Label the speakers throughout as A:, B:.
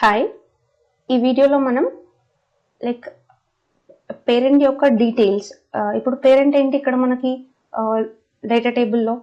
A: Hi, ఈ వీడియోలో మనం లైక్ పేరెంట్ యొక్క డీటెయిల్స్. ఇప్పుడు పేరెంట్ ఏంటి, ఇక్కడ మనకి డేటా టేబుల్లో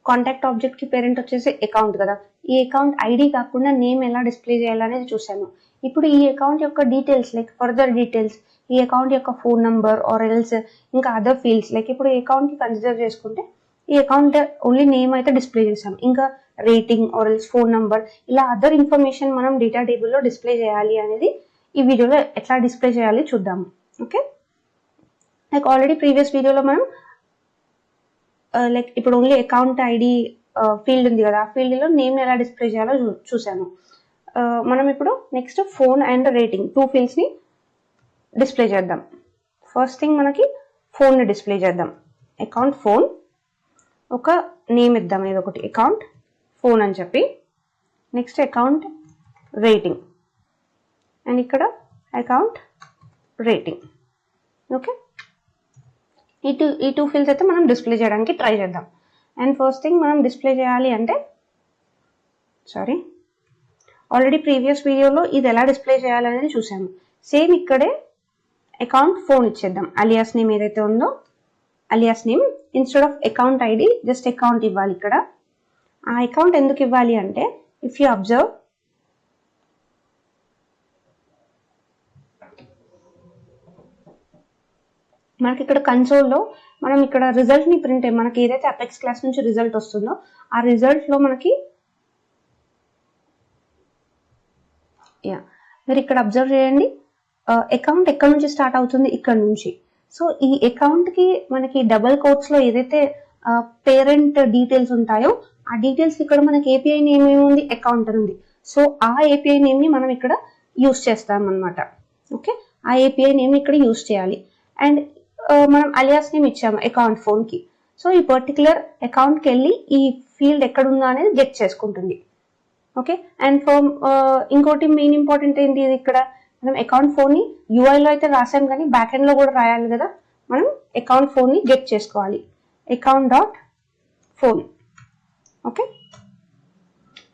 A: కాంటాక్ట్ ఆబ్జెక్ట్కి పేరెంట్ వచ్చేసి అకౌంట్ కదా. ఈ అకౌంట్ ఐడి కాకుండా నేమ్ ఎలా డిస్ప్లే చేయాలనేది చూసాము. ఇప్పుడు ఈ అకౌంట్ యొక్క డీటెయిల్స్ లైక్ ఫర్దర్ డీటెయిల్స్, ఈ అకౌంట్ యొక్క ఫోన్ నంబర్ ఆర్ ఎల్స్ ఇంకా అదర్ ఫీల్డ్స్, లైక్ ఇప్పుడు ఈ అకౌంట్కి కన్సిడర్ చేసుకుంటే ఈ అకౌంట్ ఓన్లీ నేమ్ అయితే డిస్ప్లే చేసాం, ఇంకా rating or else phone number ఇలా అదర్ ఇన్ఫర్మేషన్ మనం డేటా టేబుల్లో డిస్ప్లే చేయాలి అనేది ఈ వీడియోలో ఎట్లా డిస్ప్లే చేయాలి చూద్దాము. ఓకే, లైక్ ఆల్రెడీ ప్రీవియస్ వీడియోలో మనం లైక్ ఇప్పుడు ఓన్లీ అకౌంట్ ఐడి ఫీల్డ్ ఉంది కదా, ఆ ఫీల్డ్లో నేమ్ ఎలా డిస్ప్లే చేయాలో చూసాము. మనం ఇప్పుడు next phone and rating two ఫీల్డ్స్ని డిస్ప్లే చేద్దాం. ఫస్ట్ థింగ్ మనకి ఫోన్ని డిస్ప్లే చేద్దాం. అకౌంట్ ఫోన్, ఒక నేమ్ ఇద్దాం ఏదో ఒకటి, అకౌంట్ ఫోన్ అని చెప్పి. నెక్స్ట్ అకౌంట్ రేటింగ్ అండ్ ఇక్కడ అకౌంట్ రేటింగ్. ఓకే, ఈ టూ ఫీల్డ్స్ అయితే మనం డిస్ప్లే చేయడానికి ట్రై చేద్దాం. అండ్ ఫస్ట్ థింగ్ మనం డిస్ప్లే చేయాలి అంటే ఆల్రెడీ ప్రీవియస్ వీడియోలో ఇది ఎలా డిస్ప్లే చేయాలనేది చూసాము. సేమ్ ఇక్కడే అకౌంట్ ఫోన్ ఇచ్చేద్దాం. అలియాస్ నేమ్ ఏదైతే ఉందో alias name instead of account ID just account ఇవ్వాలి. ఇక్కడ ఆ అకౌంట్ ఎందుకు ఇవ్వాలి అంటే, ఇఫ్ యూ అబ్జర్వ్ మనకి ఇక్కడ కన్సోల్లో మనం ఇక్కడ రిజల్ట్ని ప్రింట్ మనకి ఏదైతే అపెక్స్ క్లాస్ నుంచి రిజల్ట్ వస్తుందో ఆ రిజల్ట్లో మనకి మీరు ఇక్కడ అబ్జర్వ్ చేయండి, అకౌంట్ ఎక్కడ నుంచి స్టార్ట్ అవుతుంది, ఇక్కడ నుంచి. సో ఈ అకౌంట్కి మనకి డబల్ కోట్స్లో ఏదైతే పేరెంట్ డీటెయిల్స్ ఉంటాయో ఆ డీటెయిల్స్ ఇక్కడ మనకి ఏపీఐ నేమ్ ఏముంది, అకౌంట్ అని ఉంది. సో ఆ ఏపీఐ నేమ్ని మనం ఇక్కడ యూస్ చేస్తాం అనమాట. ఓకే, ఆ ఏపీఐ నేమ్ని ఇక్కడ యూస్ చేయాలి. అండ్ మనం అలియాస్ నేమ్ ఇచ్చాము అకౌంట్ ఫోన్కి. సో ఈ పర్టికులర్ అకౌంట్కి వెళ్ళి ఈ ఫీల్డ్ ఎక్కడుందో అనేది గెట్ చేసుకుంటుంది. ఓకే, అండ్ ఇంకోటి మెయిన్ ఇంపార్టెంట్ ఏంటి, ఇది ఇక్కడ మనం అకౌంట్ ఫోన్ని యూఐలో అయితే రాసాం కానీ బ్యాక్ ఎండ్లో కూడా రాయాలి కదా. మనం అకౌంట్ ఫోన్ని గెట్ చేసుకోవాలి, account dot phone. Okay,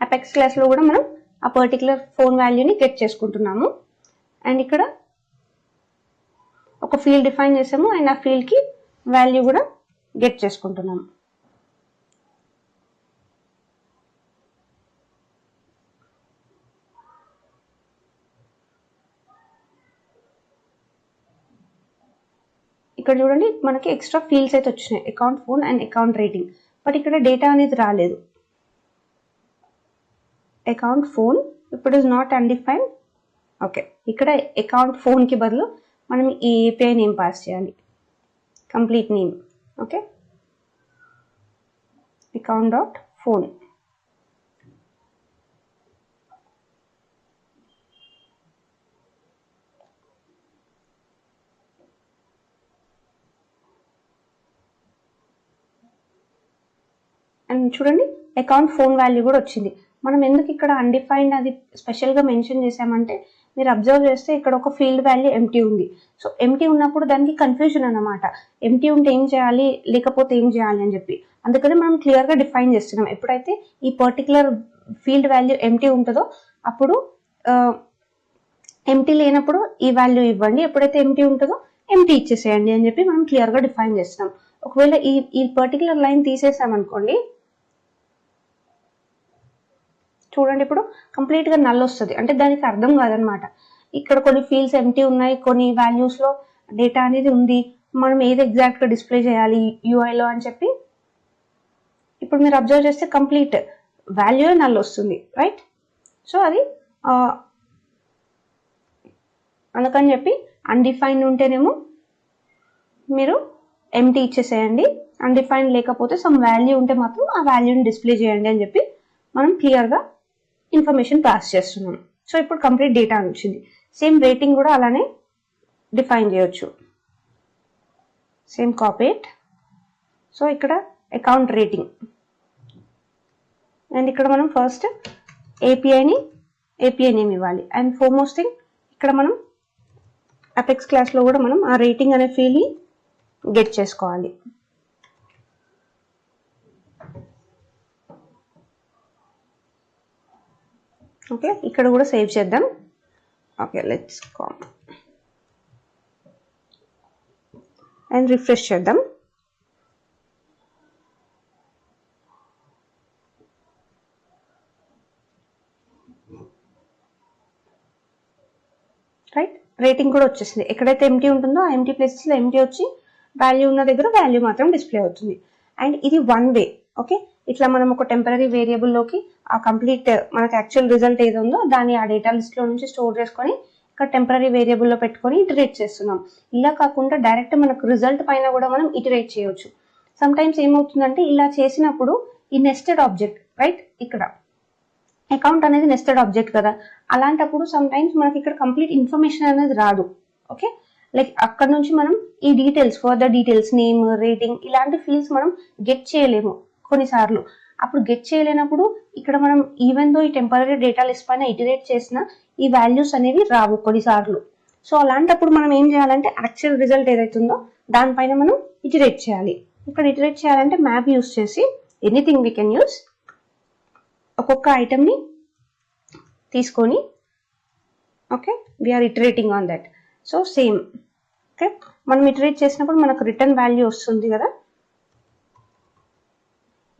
A: apex క్లాస్లో కూడా మనం ఆ పర్టికులర్ ఫోన్ వాల్యూని గెట్ చేసుకుంటున్నాము. అండ్ ఇక్కడ ఒక ఫీల్డ్ డిఫైన్ చేసాము అండ్ ఆ ఫీల్డ్కి వాల్యూ కూడా గెట్ చేసుకుంటున్నాము. ఇక్కడ చూడండి మనకి ఎక్స్ట్రా ఫీల్డ్స్ అయితే వచ్చినాయి, account phone and account rating. But ఇక్కడ డేటా అనేది రాలేదు. అకౌంట్ ఫోన్ ఇప్పుడు ఇస్ నాట్ అన్డిఫైన్డ్. ఓకే, ఇక్కడ అకౌంట్ ఫోన్కి బదులు మనం ఈ ఏపీఐ నేమ్ పాస్ చేయాలి, complete name. Okay, account dot phone. And చూడండి అకౌంట్ ఫోన్ వాల్యూ కూడా వచ్చింది. మనం ఎందుకు ఇక్కడ అన్డిఫైన్డ్ అది స్పెషల్గా మెన్షన్ చేసామంటే, మీరు అబ్జర్వ్ చేస్తే ఇక్కడ ఒక ఫీల్డ్ వాల్యూ ఎంటీ ఉంది. సో ఎంటీ ఉన్నప్పుడు దానికి కన్ఫ్యూజన్ అన్నమాట, ఎంటీ ఉంటే ఏం చేయాలి లేకపోతే ఏం చేయాలి అని చెప్పి. అందుకని మనం క్లియర్గా డిఫైన్ చేస్తున్నాం. ఎప్పుడైతే ఈ పర్టికులర్ ఫీల్డ్ వాల్యూ ఎంటీ ఉంటుందో అప్పుడు ఎంటీ లేనప్పుడు ఈ వాల్యూ ఇవ్వండి, ఎప్పుడైతే ఎంటీ ఉంటుందో ఎంటీ ఇచ్చేసేయండి అని చెప్పి మనం క్లియర్గా డిఫైన్ చేస్తున్నాం. ఒకవేళ ఈ పర్టికులర్ లైన్ తీసేసామనుకోండి, చూడండి ఇప్పుడు కంప్లీట్గా నల్ వస్తుంది, అంటే దానికి అర్థం కాదనమాట. ఇక్కడ కొన్ని ఫీల్డ్స్ ఎంటీ ఉన్నాయి, కొన్ని వాల్యూస్లో డేటా అనేది ఉంది, మనం ఏది ఎగ్జాక్ట్గా డిస్ప్లే చేయాలి యూఐలో అని చెప్పి. ఇప్పుడు మీరు అబ్జర్వ్ చేస్తే కంప్లీట్ వాల్యూ నల్ వస్తుంది, రైట్. సో అది అందుకని చెప్పి అన్డిఫైన్డ్ ఉంటేనేమో మీరు ఎంటీ ఇచ్చేసేయండి, అన్డిఫైన్డ్ లేకపోతే సమ్ వాల్యూ ఉంటే మాత్రం ఆ వాల్యూని డిస్ప్లే చేయండి అని చెప్పి మనం క్లియర్గా ఇన్ఫర్మేషన్ పాస్ చేస్తున్నాం. సో ఇప్పుడు కంప్లీట్ డేటా వచ్చింది. సేమ్ రేటింగ్ కూడా అలానే డిఫైన్ చేయొచ్చు, సేమ్ కాపీ ఇట్. సో ఇక్కడ అకౌంట్ రేటింగ్ అండ్ ఇక్కడ మనం ఫస్ట్ ఏపీఐ నేమ్ ఇవ్వాలి. అండ్ ఫోర్మోస్ట్ థింగ్ ఇక్కడ మనం అపెక్స్ క్లాస్లో కూడా మనం ఆ రేటింగ్ అనే ఫీల్డ్ని గెట్ చేసుకోవాలి. ఓకే, ఇక్కడ కూడా సేవ్ చేద్దాం. Okay, let's come and refresh చేద్దాం. రైట్, రేటింగ్ కూడా వచ్చేసింది. ఎక్కడైతే ఎంటీ ఉంటుందో ఆ ఎంటీ ప్లేసెస్లో ఎంటీ వచ్చి వాల్యూ ఉన్న దగ్గర వాల్యూ మాత్రం డిస్ప్లే అవుతుంది. అండ్ ఇది వన్ వే. ఓకే, ఇట్లా మనం ఒక టెంపరీ వేరియబుల్లోకి ఆ కంప్లీట్ మనకి యాక్చువల్ రిజల్ట్ ఏది ఉందో దాన్ని ఆ డేటా లిస్ట్లో నుంచి స్టోర్ చేసుకొని ఇక్కడ టెంపరీ వేరియబుల్లో పెట్టుకొని ఇటరేట్ చేస్తున్నాం. ఇలా కాకుండా డైరెక్ట్ మనకు రిజల్ట్ పైన కూడా మనం ఇటరేట్ చేయొచ్చు. సమ్ టైమ్స్ ఏమవుతుందంటే ఇలా చేసినప్పుడు ఈ నెస్టెడ్ ఆబ్జెక్ట్, రైట్, ఇక్కడ అకౌంట్ అనేది నెస్టెడ్ ఆబ్జెక్ట్ కదా, అలాంటప్పుడు సమ్ టైమ్స్ మనకి ఇక్కడ కంప్లీట్ ఇన్ఫర్మేషన్ అనేది రాదు. ఓకే, లైక్ అక్కడ నుంచి మనం ఈ details, further details, name, rating ఇలాంటి ఫీల్డ్స్ మనం గెట్ చేయలేము కొన్నిసార్లు. అప్పుడు గెట్ చేయలేనప్పుడు ఇక్కడ మనం ఈవెన్ దో ఈ టెంపరీ డేటా లిస్ట్ పైన ఇటరేట్ చేసిన ఈ వాల్యూస్ అనేవి రావు కొన్నిసార్లు. సో అలాంటప్పుడు మనం ఏం చేయాలంటే యాక్చువల్ రిజల్ట్ ఏదైతుందో దానిపైన మనం ఇటరేట్ చేయాలి. ఇక్కడ ఇటరేట్ చేయాలంటే మ్యాప్ యూస్ చేసి ఎనీథింగ్ వీ కెన్ యూస్. ఒక్కొక్క ఐటమ్ని తీసుకొని okay we're iterating on that. So same okay, మనం ఇటరేట్ చేసినప్పుడు మనకు రిటర్న్ వాల్యూ వస్తుంది కదా.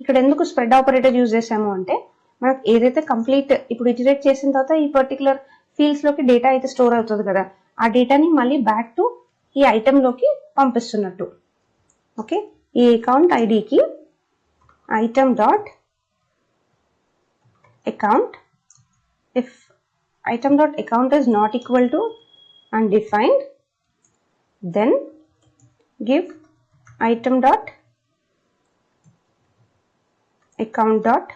A: ఇక్కడ ఎందుకు స్ప్రెడ్ ఆపరేటర్ యూజ్ చేసాము అంటే మనకు ఏదైతే కంప్లీట్ ఇప్పుడు ఇటరేట్ చేసిన తర్వాత ఈ పర్టికులర్ ఫీల్డ్స్లోకి డేటా అయితే స్టోర్ అవుతుంది కదా, ఆ డేటాని మళ్ళీ బ్యాక్ టు ఈ ఐటెంలోకి పంపిస్తున్నట్టు. ఓకే, ఈ అకౌంట్ ఐడికి item dot account, if item dot account is not equal to undefined, then give item dot account dot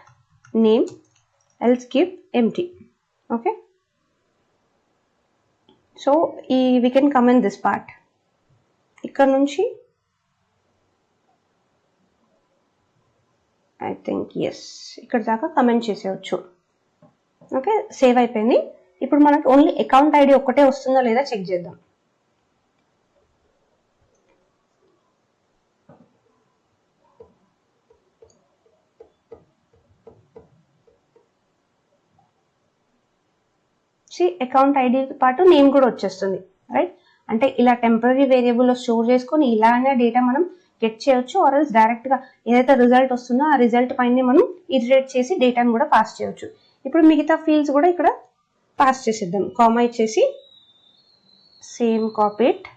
A: name, else give empty. Okay, so we can comment this part. ఇక్కడ నుంచి I think yes ఇక్కడ దాకా comment చేసేయచ్చు. Okay, save అయిపోయింది. ఇప్పుడు మనకు only account ID ఒక్కటే వస్తుందా లేదా చెక్ చేద్దాం. అకౌంట్ ఐడి పాటు నేమ్ కూడా వచ్చేస్తుంది. రైట్, అంటే ఇలా టెంపరీ వేరియబుల్లో స్టోర్ చేసుకొని ఇలానే డేటా మనం గెట్ చేయొచ్చు, ఆర్ ఎల్స్ డైరెక్ట్ గా ఏదైతే రిజల్ట్ వస్తుందో ఆ రిజల్ట్ పైన మనం ఇటరేట్ చేసి డేటాను కూడా పాస్ చేయొచ్చు. ఇప్పుడు మిగతా ఫీల్డ్స్ కూడా ఇక్కడ పాస్ చేసేద్దాం. కామా ఇచ్చేసి same copy it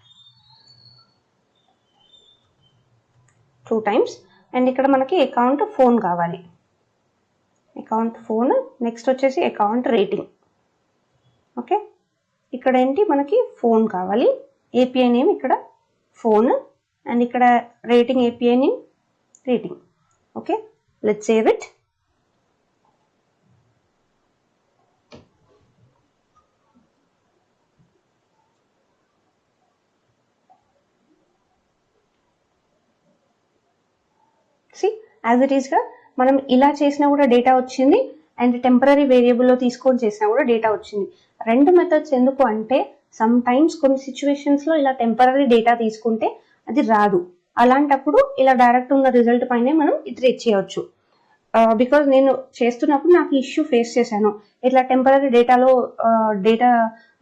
A: 2 times. And ఇక్కడ మనకి అకౌంట్ ఫోన్ కావాలి, అకౌంట్ ఫోన్. నెక్స్ట్ వచ్చేసి అకౌంట్ రేటింగ్. ఓకే, ఇక్కడ ఏంటి మనకి ఫోన్ కావాలి, ఏపీఐ నేమ్ ఇక్కడ ఫోన్, అండ్ ఇక్కడ rating API name rating. Okay, let's save it. As it ఈస్గా మనం ఇలా చేసినా కూడా డేటా వచ్చింది, అండ్ టెంపరీ వేరియబుల్లో తీసుకొని చేసినా కూడా డేటా వచ్చింది. రెండు మెథడ్స్ ఎందుకు అంటే సమ్ టైమ్స్ కొన్ని సిచ్యువేషన్స్లో ఇలా టెంపరీ డేటా తీసుకుంటే అది రాదు. అలాంటప్పుడు ఇలా డైరెక్ట్ ఉన్న రిజల్ట్ పైనే మనం ఇటరేట్ చేయవచ్చు. బికాజ్ నేను చేస్తున్నప్పుడు నాకు ఇష్యూ ఫేస్ చేశాను. ఇట్లా టెంపరీ డేటాలో డేటా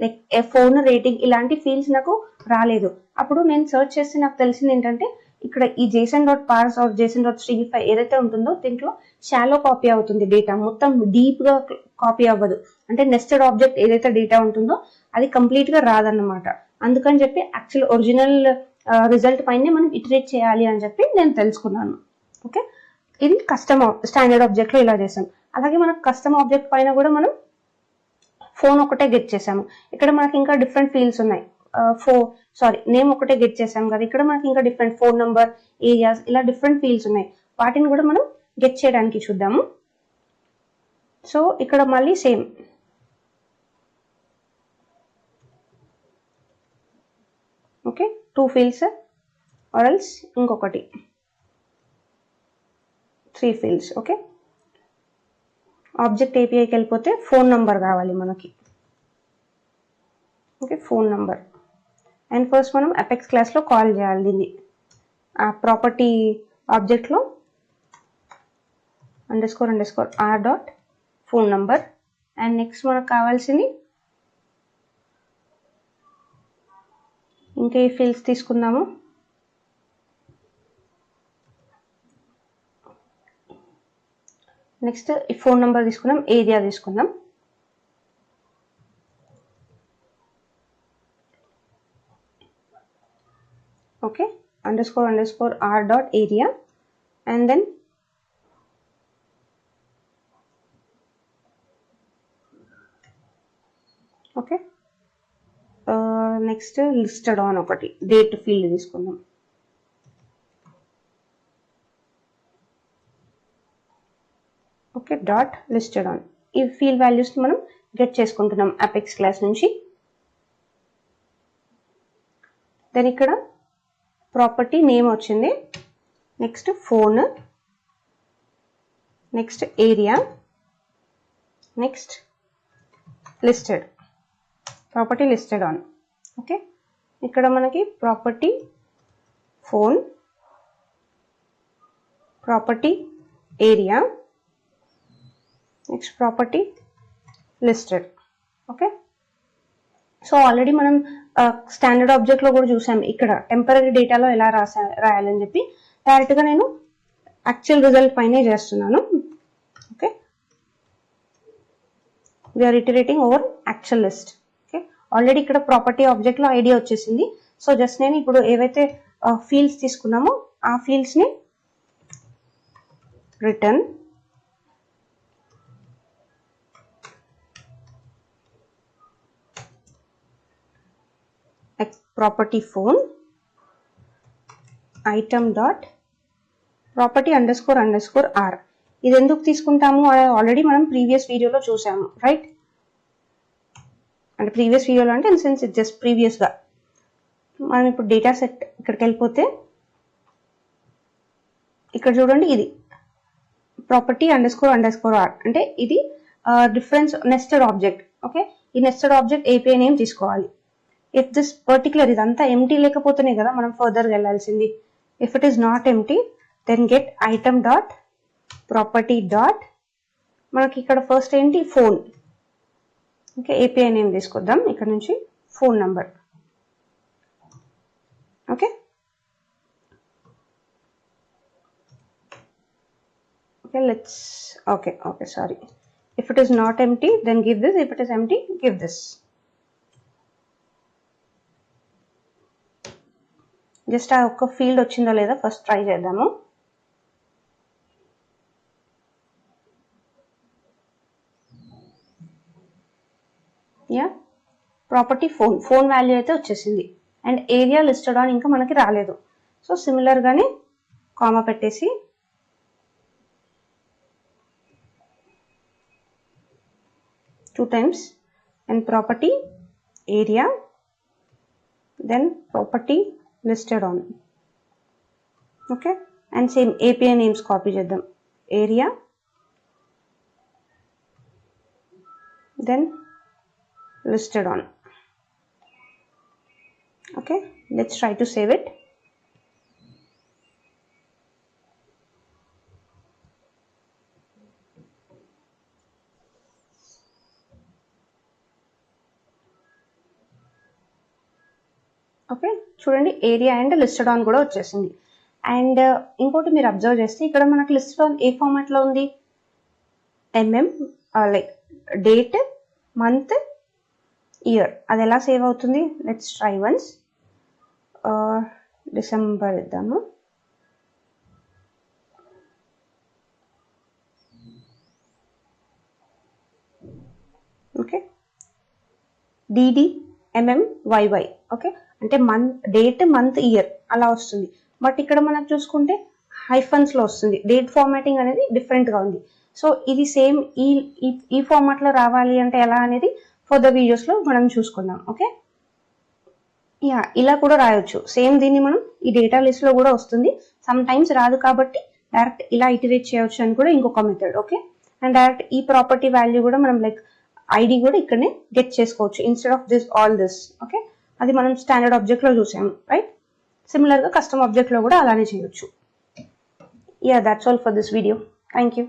A: లైక్ ఫోన్, రేటింగ్ ఇలాంటి ఫీల్డ్స్ నాకు రాలేదు. అప్పుడు నేను సర్చ్ చేస్తే నాకు తెలిసింది ఏంటంటే ఇక్కడ ఈ JSON dot parse or JSON dot stringify ఏదైతే ఉంటుందో దీంట్లో షాలో కాపీ అవుతుంది డేటా, మొత్తం డీప్గా కాపీ అవ్వదు. అంటే నెస్టెడ్ ఆబ్జెక్ట్ ఏదైతే డేటా ఉంటుందో అది కంప్లీట్గా రాదన్నమాట. అందుకని చెప్పి యాక్చువల్ ఒరిజినల్ రిజల్ట్ పైనే మనం ఇటరేట్ చేయాలి అని చెప్పి నేను తెలుసుకున్నాను. ఓకే, ఇది కస్టమ్ స్టాండర్డ్ ఆబ్జెక్ట్లో ఇలా చేసాం. అలాగే మనకు కస్టమ్ ఆబ్జెక్ట్ పైన కూడా మనం ఫోన్ ఒకటే గెట్ చేసాము. ఇక్కడ మనకి ఇంకా డిఫరెంట్ ఫీల్డ్స్ ఉన్నాయి. నేమ్ ఒకటే గెట్ చేసాం కదా, ఇక్కడ మనకి ఇంకా డిఫరెంట్ ఫోన్ నంబర్, ఏరియాస్ ఇలా డిఫరెంట్ ఫీల్డ్స్ ఉన్నాయి. వాటిని కూడా మనం గెట్ చేయడానికి చూద్దాము. సో ఇక్కడ మళ్ళీ same okay 2 fields or else ఇంకొకటి 3 fields. ఓకే, ఆబ్జెక్ట్ ఏపీఐకి వెళ్ళిపోతే ఫోన్ నంబర్ కావాలి మనకి. Okay, phone number. And first మనం అపెక్స్ క్లాస్లో కాల్ చేయాలి దీన్ని. ఆ ప్రాపర్టీ ఆబ్జెక్ట్లో __r dot phone number and next మనకు కావాల్సింది ఇంకా ఈ ఫీల్డ్స్ తీసుకుందాము. నెక్స్ట్ ఈ ఫోన్ నెంబర్ తీసుకుందాం, ఏరియా తీసుకుందాం. Okay, __ r dot area and then okay next listed on ఒకటి డేట్ ఫీల్డ్ తీసుకుందాం. Okay, dot listed on. ఈ ఫీల్డ్ వాల్యూస్ మనం గెట్ చేసుకుంటున్నాం అపెక్స్ క్లాస్ నుంచి. దెన్ ఇక్కడ ప్రాపర్టీ నేమ్ వచ్చింది, next phone, next area, next listed, property listed on. Okay, ఇక్కడ మనకి property phone, property area, next property listed. Okay, so already మనం standard ఆబ్జెక్ట్లో కూడా చూసాం ఇక్కడ టెంపరీ డేటాలో ఎలా రాయాలని చెప్పి. డైరెక్ట్గా నేను యాక్చువల్ రిజల్ట్ పైనే చేస్తున్నాను. Okay, we're iterating over actual list. Okay, already ఇక్కడ ప్రాపర్టీ ఆబ్జెక్ట్లో ఐడియా వచ్చేసింది. సో జస్ట్ నేను ఇప్పుడు ఏవైతే ఫీల్డ్స్ తీసుకున్నామో ఆ ఫీల్డ్స్ని return property phone item dot property __ r. ఇది ఎందుకు తీసుకుంటాము ఆల్రెడీ మనం ప్రీవియస్ వీడియోలో చూసాము, రైట్? అంటే ప్రీవియస్ వీడియోలో అంటే ఇన్ సెన్స్ జస్ట్ ప్రీవియస్గా మనం ఇప్పుడు డేటా సెట్ ఇక్కడికి వెళ్ళిపోతే ఇక్కడ చూడండి, ఇది ప్రాపర్టీ __ r అంటే ఇది డిఫరెన్స్ నెస్టెడ్ ఆబ్జెక్ట్. ఓకే, ఈ నెస్టెడ్ ఆబ్జెక్ట్ ఏపీఐ నేమ్ తీసుకోవాలి. ఇఫ్ దిస్ పర్టికులర్ ఇదంతా ఎంటీ లేకపోతేనే కదా మనం ఫర్దర్గా వెళ్ళాల్సింది. If it is not empty then get item dot property dot, మనకి ఇక్కడ ఫస్ట్ ఏంటి ఫోన్. ఓకే, ఏపీఐ నేమ్ తీసుకొద్దాం ఇక్కడ నుంచి, phone number. Okay, okay let's okay sorry, if it is not empty then give this, if it is empty give this. Just ఆ ఒక్క field వచ్చిందో లేదా ఫస్ట్ ట్రై చేద్దాము. యా, ప్రాపర్టీ ఫోన్ వాల్యూ అయితే వచ్చేసింది. అండ్ ఏరియా లిస్టెడ్ ఆన్ ఇంకా మనకి రాలేదు. సో సిమిలర్గానే కామా పెట్టేసి two times and property area then property listed on. Okay, and same API names copy చేద్దాం, area then listed on. Okay, let's try to save it. Okay, చూడండి area and listed on కూడా వచ్చేసింది. And ఇంకోటి మీరు observe చేస్తే ఇక్కడ మనకి listed on a ఫార్మాట్లో ఉంది, లైక్ డేట్, మంత్, ఇయర్. అది ఎలా సేవ్ అవుతుంది? Let's try once. డిసెంబర్ ఇద్దాము. Okay, DDMMYY. ఓకే, అంటే డేట్, మంత్, ఇయర్ అలా వస్తుంది. బట్ ఇక్కడ మనకు చూసుకుంటే హైఫన్స్లో వస్తుంది. డేట్ ఫార్మాటింగ్ అనేది డిఫరెంట్గా ఉంది. సో ఇది సేమ్ ఈ ఫార్మాట్లో రావాలి అంటే ఎలా అనేది ఫర్దర్ వీడియోస్లో మనం చూసుకుందాం. ఓకే, యా, ఇలా కూడా రాయొచ్చు. సేమ్ దీన్ని మనం ఈ డేటా లిస్ట్లో కూడా వస్తుంది. సమ్ టైమ్స్ రాదు కాబట్టి డైరెక్ట్ ఇలా ఇటరేట్ చేయొచ్చు అని కూడా ఇంకొక మెథడ్. ఓకే, అండ్ డైరెక్ట్ ఈ ప్రాపర్టీ వాల్యూ కూడా మనం లైక్ ఐడి కూడా ఇక్కడనే గెట్ చేసుకోవచ్చు instead of this all this. Okay, అది మనం స్టాండర్డ్ ఆబ్జెక్ట్లో చూసాము, రైట్? సిమిలర్గా కస్టమ్ ఆబ్జెక్ట్లో కూడా అలానే చేయొచ్చు. Yeah, that's all for this video. Thank you.